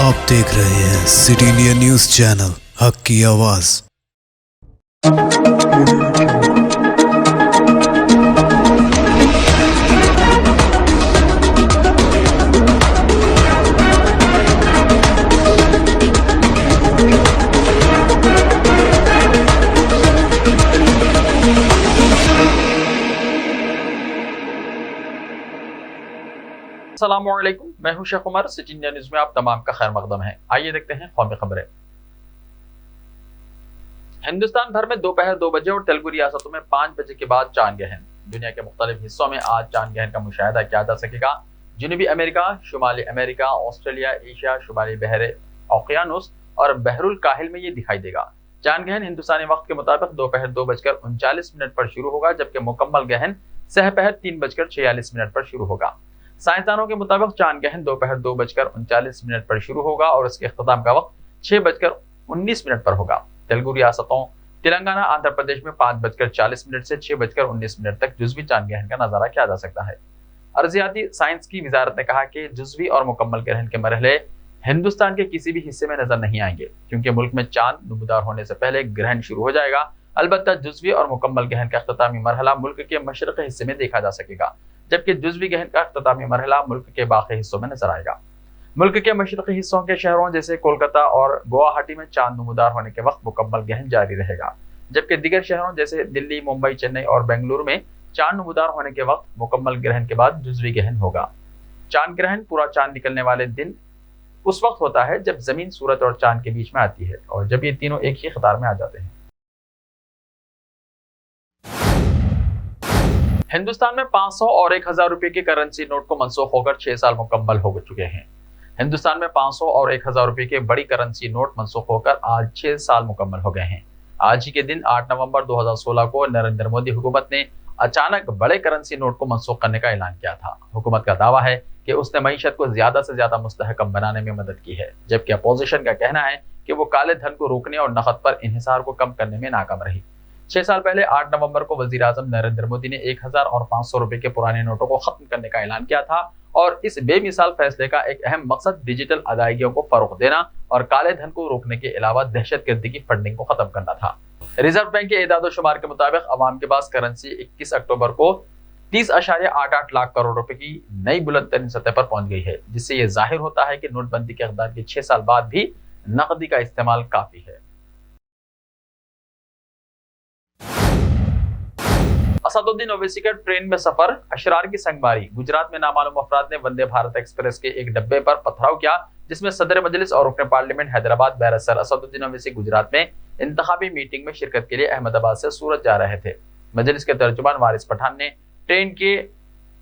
आप देख रहे हैं सिटी इंडिया न्यूज चैनल, हक की आवाज। अस्सलामुअलैकुम, मैं हूं Sheikh Umar. City India news में आप तमाम का खैर मकदम है। आइए देखते हैं कौमी खबरें। हिंदुस्तान भर में दोपहर 2 बजे और तेलुगु रियासतों में 5 बजे के बाद चांद ग्रहण। दुनिया के मुख्तलिफ हिस्सों में आज चांद ग्रहण का मुशाहिदा किया जा सकेगा। जनूबी अमेरिका, शुमाली अमेरिका, ऑस्ट्रेलिया, एशिया, शुमाली बहरे ओकियानुस और बहरुल काहिल में ये दिखाई देगा। चांद ग्रहण हिंदुस्तानी वक्त के मुताबिक दोपहर 2:39 पर शुरू होगा, जबकि मुकम्मल ग्रहण सहपहर 3:46 पर शुरू होगा। साइंसदानों के मुताबिक चांद ग्रहण दोपहर 2:39 पर शुरू होगा और इसके इख्तिताम का वक्त 6:19 पर होगा। तेलुगु रियासतों तेलंगाना, आंध्र प्रदेश में 5:40 से 6:19 तक जुज़वी चांद ग्रहण का नजारा किया जा सकता है। अर्जियाती साइंस की वजारत ने कहा कि जुज़वी और मुकम्मल ग्रहण के मरहले हिंदुस्तान के किसी भी हिस्से में नजर नहीं आएंगे, क्योंकि मुल्क में चांद नमूदार होने से पहले ग्रहण शुरू हो जाएगा। अलबत्ता जुज़वी और मुकम्मल ग्रहण का इख्तितामी मरहला मुल्क के मशरक़ी हिस्से में देखा जा सकेगा, जबकि जुज़वी ग्रहण का इख्तितामी मरहला मुल्क के बाकी हिस्सों में नजर आएगा। मुल्क के मशरक़ी हिस्सों के शहरों जैसे कोलकाता और गुवाहाटी में चांद नमूदार होने के वक्त मुकम्मल ग्रहण जारी रहेगा, जबकि दीगर शहरों जैसे दिल्ली, मुंबई, चेन्नई और बेंगलुरु में चांद नमूदार होने के वक्त मुकम्मल ग्रहण के बाद जुज़वी ग्रहण होगा। चांद ग्रहण पूरा चांद निकलने वाले दिन उस वक्त होता है जब जमीन सूरज और चांद के बीच में आती है और जब ये तीनों एक ही कतार में आ जाते हैं। हिंदुस्तान में 500 और 1000 रुपए के करेंसी नोट को मनसूख होकर 6 साल मुकम्मल हो चुके हैं। हिंदुस्तान में 500 और 1000 रुपए के बड़ी करेंसी नोट मनसूख होकर आज 6 साल मुकम्मल हो गए हैं। आज ही के दिन 8 नवंबर 2016 को नरेंद्र मोदी हुकूमत ने अचानक बड़े करेंसी नोट को मनसूख करने का ऐलान किया था। हुकूमत का दावा है कि उसने मईशत को ज्यादा से ज्यादा मुस्तहकम बनाने में मदद की है, जबकि अपोजिशन का कहना है कि वो काले धन को रोकने और नकद पर इन्हिसार को कम करने में नाकाम रही। 6 साल पहले 8 नवंबर को वजीर आजम नरेंद्र मोदी ने 1000 और 500 रुपए के पुराने नोटों को खत्म करने का ऐलान किया था और इस बेमिसाल फैसले का एक अहम मकसद डिजिटल अदायगियों को फरोग देना और काले धन को रोकने के अलावा दहशतगर्दी की फंडिंग को खत्म करना था। रिजर्व बैंक के एदाद शुमार के मुताबिक अवाम के पास करेंसी 21 अक्टूबर को 30.88 लाख करोड़ रुपए की नई बुलंद तरीन सतह पर पहुंच गई है, जिससे यह जाहिर होता है कि नोटबंदी के इक़दार के 6 साल बाद भी नकदी का इस्तेमाल काफी है। असदुद्दीन ओवैसी का ट्रेन में सफर, अशरार की संगमारी। गुजरात में नामालूम अफराद ने वंदे भारत एक्सप्रेस के एक डब्बे पर पथराव किया, जिसमें सदर मजलिस और रुकन पार्लियामेंट हैदराबाद बैरिस्टर असदुद्दीन ओवैसी गुजरात में इंतखाबी मीटिंग में शिरकत के लिए अहमदाबाद से सूरत जा रहे थे। मजलिस के तर्जुमान वारिस पठान ने ट्रेन के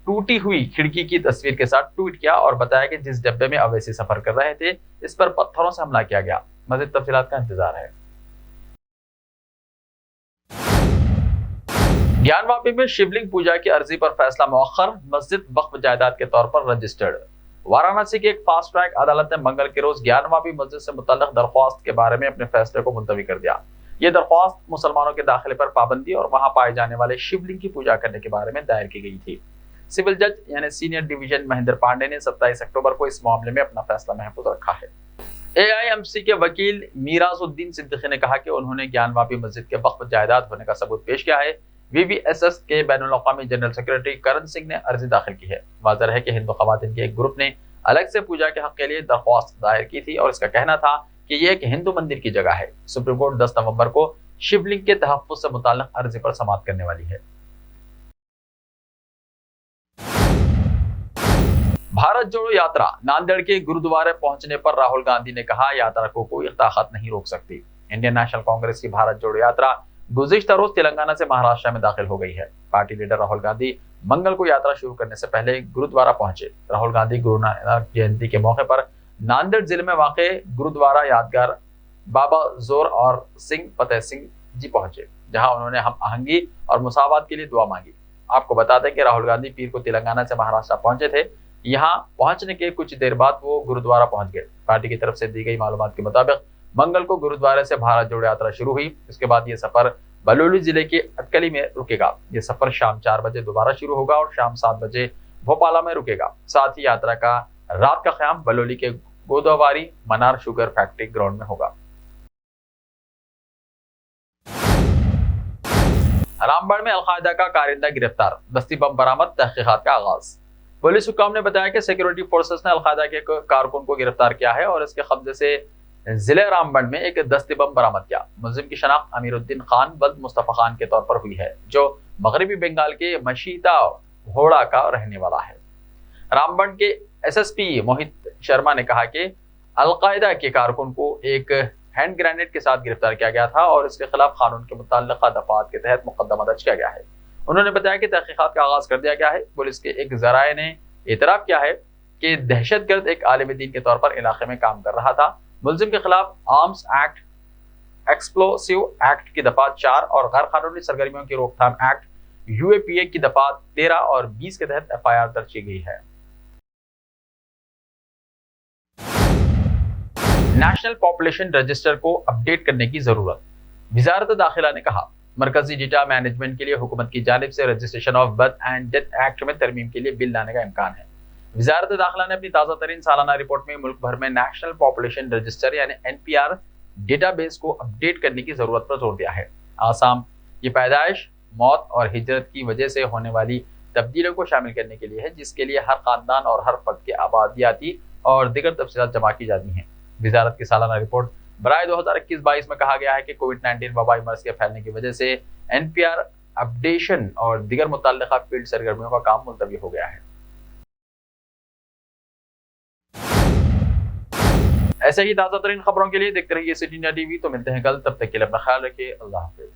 टूटी हुई खिड़की की तस्वीर के साथ ट्वीट किया और बताया कि जिस डब्बे में ओवैसी सफर कर रहे थे, इस पर पत्थरों से हमला किया गया। मज़ीद तफसीलात का इंतजार है। ज्ञानवापी में शिवलिंग पूजा की अर्जी पर फैसला मौखर, मस्जिद वक्फ जायदाद के तौर पर रजिस्टर्ड। वाराणसी की एक फास्ट ट्रैक अदालत ने मंगल के रोज ज्ञानवापी मस्जिद से मुतल्लिक दरख्वास्त के बारे में अपने फैसले को मुलतवी कर दिया। यह दरख्वास्त मुसलमानों के दाखिले पर पाबंदी और वहां पाए जाने वाले शिवलिंग की पूजा करने के बारे में दायर की गई थी। सिविल जज यानी सीनियर डिवीजन महेंद्र पांडे ने 27 अक्टूबर को इस मामले में अपना फैसला महफूज रखा है। AIMC के वकील मीराजुद्दीन सिद्दीकी ने कहा कि उन्होंने ज्ञानवापी मस्जिद के वक्फ जायदाद होने का सबूत पेश किया है। VVSS के बैनुल-अक़वामी जनरल सेक्रेटरी करण सिंह ने अर्जी दाखिल की है। वाज़ेह है कि हिंदू ख़वातीन के एक ग्रुप ने अलग से पूजा के हक के लिए दरख्वास्त दायर की थी और इसका कहना था कि यह एक हिंदू मंदिर की जगह है। सुप्रीम कोर्ट 10 नवंबर को शिवलिंग के तहफ़्फ़ुज़ से मुताल्लिक़ अर्जी पर समाअत करने वाली है। भारत जोड़ो यात्रा, नांदेड़ के गुरुद्वारे पहुंचने पर राहुल गांधी ने कहा, यात्रा को कोई ताकत नहीं रोक सकती। इंडियन नेशनल कांग्रेस की भारत जोड़ो यात्रा गुज़िश्ता रोज तेलंगाना से महाराष्ट्र में दाखिल हो गई है। पार्टी लीडर राहुल गांधी मंगल को यात्रा शुरू करने से पहले गुरुद्वारा पहुंचे। राहुल गांधी गुरु नानक जयंती के मौके पर नांदेड़ जिले में वाक़े गुरुद्वारा यादगार बाबा जोर और सिंह फतेह सिंह जी पहुंचे, जहां उन्होंने हम आहंगी और मुसावात के लिए दुआ मांगी। आपको बता दें कि राहुल गांधी पीर को तेलंगाना से महाराष्ट्र पहुंचे थे। यहाँ पहुंचने के कुछ देर बाद वो गुरुद्वारा पहुंच गए। पार्टी की तरफ से दी गई मालूमात के मुताबिक मंगल को गुरुद्वारे से भारत जोड़ो यात्रा शुरू हुई। इसके बाद ये सफर बलौली जिले के अटकली में रुकेगा। ये सफर शाम 4 बजे दोबारा शुरू होगा और शाम 7 बजे भोपाला में रुकेगा। साथ ही यात्रा का रात का क़याम बलौली के गोदावरी मनार शुगर फैक्ट्री ग्राउंड में होगा। रामबन में अलकायदा का कारिंदा गिरफ्तार, दस्ती बम बरामद, तहकीकात का आगाज। पुलिस हुक्काम ने बताया कि सिक्योरिटी फोर्सेस ने अलकायदा के कारकुन को गिरफ्तार किया है और इसके कब्जे से जिले रामबन में एक दस्ती बम बरामद किया। मुलजिम की शनाख्त अमीरुद्दीन खान वल्द मुस्तफा खान के तौर पर हुई है, जो मगरबी बंगाल के मशीता घोड़ा का रहने वाला है। रामबन के एसएसपी मोहित शर्मा ने कहा कि अलकायदा के कारकुन को एक हैंड ग्रेनेड के साथ गिरफ्तार किया गया था और इसके खिलाफ कानून के मुताल्लिका दफात के तहत मुकदमा दर्ज किया गया है। उन्होंने बताया कि तहकीकात का आगाज कर दिया गया है। पुलिस के एक जराये ने एतराफ किया है कि दहशतगर्द एक आलिम दीन के तौर पर इलाके में काम कर रहा था। मुलजिम के खिलाफ आर्म्स एक्ट, एक्सप्लोसिव एक्ट की दफा 4 और गैर कानूनी सरगर्मियों की रोकथाम एक्ट यूएपीए की दफा 13 और 20 के तहत एफआईआर दर्ज की गई है। नेशनल पॉपुलेशन रजिस्टर को अपडेट करने की जरूरत, वजारत दाखिला ने कहा। मरकजी डेटा मैनेजमेंट के लिए हुकूमत की जानिब से registration of birth and death act में तरमीम के लिए बिल लाने का इम्कान है। वजारत दाखिला ने अपनी ताज़ा तरीन सालाना रिपोर्ट में मुल्क भर में नेशनल पॉपुलेशन रजिस्टर यानी एनपीआर डेटाबेस को अपडेट करने की जरूरत पर जोर दिया है। आसाम ये पैदाइश, मौत और हिजरत की वजह से होने वाली तब्दीलियों को शामिल करने के लिए है, जिसके लिए हर खानदान और हर फर्द के आबादियाती और दीगर तफसीलात जमा की जाती हैं। वजारत की सालाना रिपोर्ट बराए 2021-22 में कहा गया है कि कोविड-19 वबाई मर्ज के फैलने की वजह से एनपीआर अपडेशन और दीगर मुतल्लिका फील्ड सरगर्मियों का काम मुलतवी हो गया है। ऐसे ही ताज़ा तरीन खबरों के लिए देखते रहिए सिटी इंडिया टीवी। तो मिलते हैं कल, तब तक के लिए अपना ख्याल रखिए। अल्लाह हाफिज।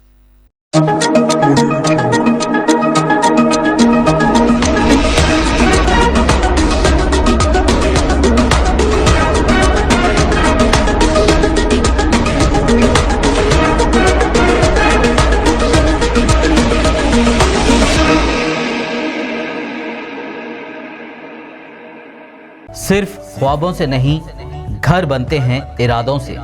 सिर्फ ख्वाबों से नहीं, घर बनते हैं इरादों से।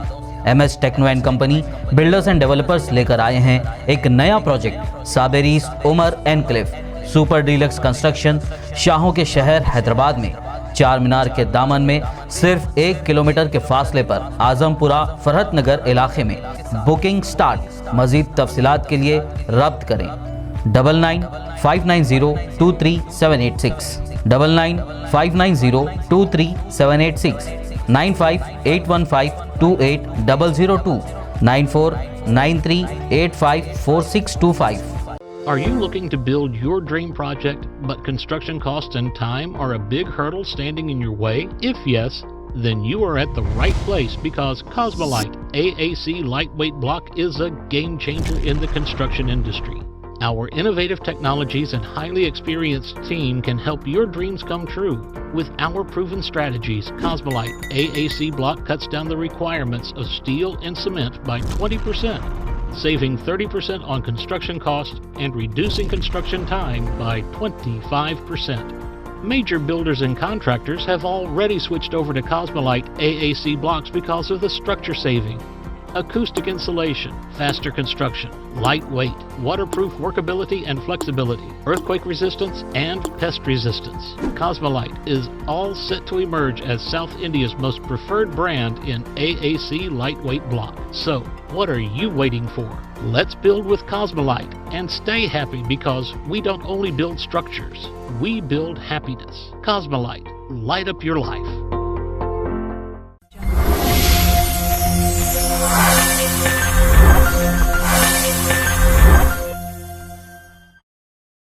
MS techno and company builders and developers लेकर आए हैं एक नया प्रोजेक्ट, साबेरीज Umar enclave super deluxe construction, शाहों के शहर हैदराबाद में। चार मीनार के दामन में सिर्फ 1 किलोमीटर के फासले पर आजमपुरा फरहत नगर इलाके में। Booking start. मजीद तफसीलात के लिए रब्त करें 9959023786, 9959023786, 9581528002, 9493854625. Are you looking to build your dream project, but construction costs and time are a big hurdle standing in your way? If yes, then you are at the right place, because Cosmolite AAC lightweight block is a game changer in the construction industry. Our innovative technologies and highly experienced team can help your dreams come true. With our proven strategies, Cosmolite AAC block cuts down the requirements of steel and cement by 20%, saving 30% on construction costs and reducing construction time by 25%. Major builders and contractors have already switched over to Cosmolite AAC blocks because of the structure saving, acoustic insulation, faster construction, lightweight, waterproof workability and flexibility, earthquake resistance, and pest resistance. Cosmolite is all set to emerge as South India's most preferred brand in AAC lightweight block. So, what are you waiting for? Let's build with Cosmolite and stay happy, because we don't only build structures, we build happiness. Cosmolite, light up your life.